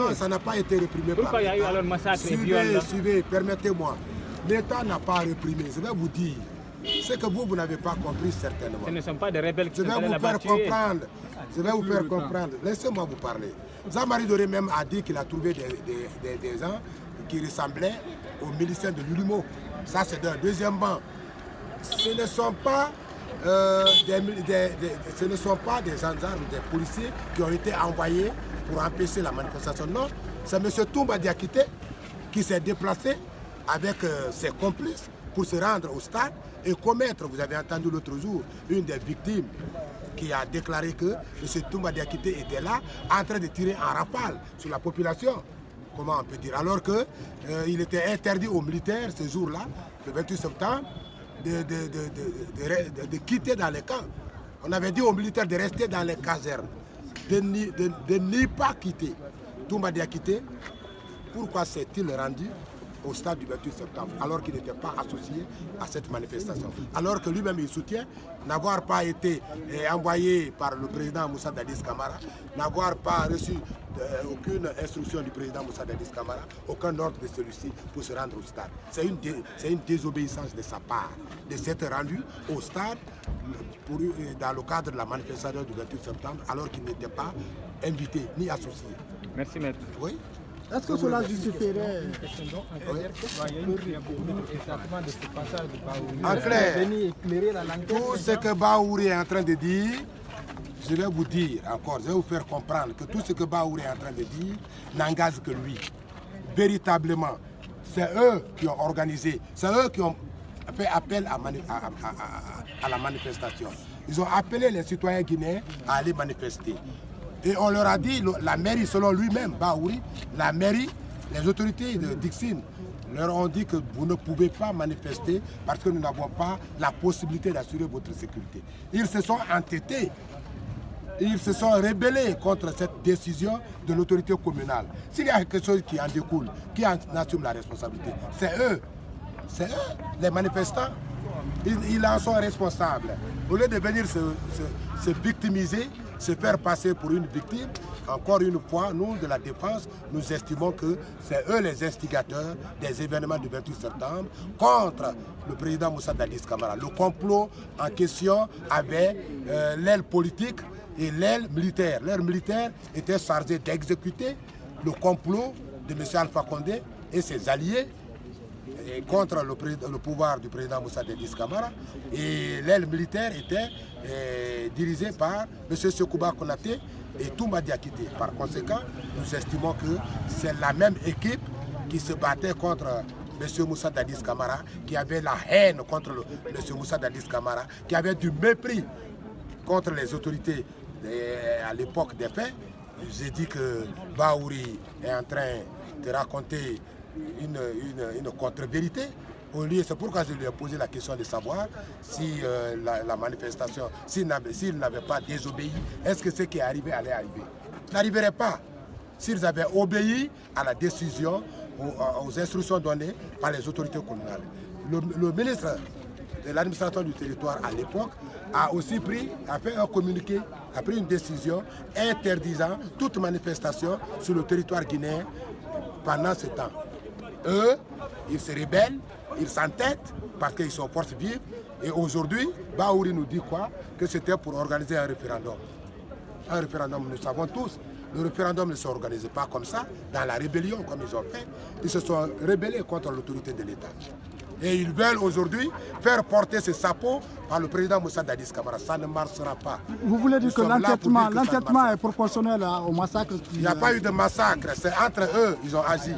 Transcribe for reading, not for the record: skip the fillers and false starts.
Non, ça n'a pas été réprimé. Pourquoi il y a eu alors massacre et viol? Suivez, permettez-moi. L'État n'a pas réprimé. Je vais vous dire. C'est que vous n'avez pas compris certainement. Ce ne sont pas des rebelles qui Je vais sont allés vous là-bas faire tuer. comprendre. Je vais vous faire comprendre. Laissez-moi vous parler. Jean-Marie Doré même a dit qu'il a trouvé des gens qui ressemblaient aux miliciens de l'Ulumo. Ça, c'est d'un deuxième banc. Ce ne sont pas des gendarmes, des policiers qui ont été envoyés pour empêcher la manifestation. Non, c'est M. Toumba Diakité qui s'est déplacé avec ses complices pour se rendre au stade et commettre, vous avez entendu l'autre jour, une des victimes qui a déclaré que M. Toumba Diakité était là en train de tirer en rafale sur la population. Comment on peut dire? Alors qu'il était interdit aux militaires ce jour-là, le 28 septembre, de quitter dans les camps. On avait dit aux militaires de rester dans les casernes, de n'y pas quitter. Toumba Diakité, pourquoi s'est-il rendu au stade du 28 septembre alors qu'il n'était pas associé à cette manifestation? Alors que lui-même il soutient n'avoir pas été envoyé par le président Moussa Dadis Camara, n'avoir pas reçu aucune instruction du président Moussa Dadis Camara, aucun ordre de celui-ci pour se rendre au stade. C'est une désobéissance de sa part de s'être rendu au stade dans le cadre de la manifestation du 28 septembre alors qu'il n'était pas invité ni associé. Merci, maître. Oui. Est-ce que cela justifierait en clair, tout ce que Baouri est en train de dire, je vais vous dire encore, je vais vous faire comprendre que tout ce que Baouri est en train de dire n'engage que lui. Véritablement, c'est eux qui ont organisé, c'est eux qui ont fait appel à la manifestation. Ils ont appelé les citoyens guinéens à aller manifester. Et on leur a dit, la mairie, selon lui-même, Baouri, la mairie, les autorités de Dixine, leur ont dit que vous ne pouvez pas manifester parce que nous n'avons pas la possibilité d'assurer votre sécurité. Ils se sont entêtés, ils se sont rebellés contre cette décision de l'autorité communale. S'il y a quelque chose qui en découle, qui en assume la responsabilité, c'est eux, les manifestants. Ils en sont responsables. Au lieu de venir se victimiser, se faire passer pour une victime, encore une fois, nous de la défense, nous estimons que c'est eux les instigateurs des événements du 28 septembre contre le président Moussa Dadis Camara. Le complot en question avait l'aile politique et l'aile militaire. L'aile militaire était chargée d'exécuter le complot de M. Alpha Condé et ses alliés contre le pouvoir du président Moussa Dadis Camara, et l'aile militaire était dirigée par M. Sekouba Konaté et Toumba Diakité. Par conséquent, nous estimons que c'est la même équipe qui se battait contre M. Moussa Dadis Camara, qui avait la haine contre M. Moussa Dadis Camara, qui avait du mépris contre les autorités à l'époque des faits. J'ai dit que Baouri est en train de raconter une contre-vérité. C'est pourquoi je lui ai posé la question de savoir si la manifestation, s'il n'avait pas désobéi, est-ce que ce qui est arrivé allait arriver? N'arriverait pas s'ils avaient obéi à la décision, aux instructions données par les autorités communales. Le ministre de l'administration du territoire à l'époque a aussi fait un communiqué, a pris une décision interdisant toute manifestation sur le territoire guinéen pendant ce temps. Eux, ils se rebellent, ils s'entêtent parce qu'ils sont forces vives. Et aujourd'hui, Baouri nous dit quoi? Que c'était pour organiser un référendum. Un référendum, nous savons tous, le référendum ne s'organise pas comme ça, dans la rébellion comme ils ont fait. Ils se sont rebellés contre l'autorité de l'État. Et ils veulent aujourd'hui faire porter ce chapeau par le président Moussa Dadis Camara. Ça ne marchera pas. Vous voulez dire que l'entêtement est proportionnel au massacre? Il n'y a pas eu de massacre, c'est entre eux, ils ont agi.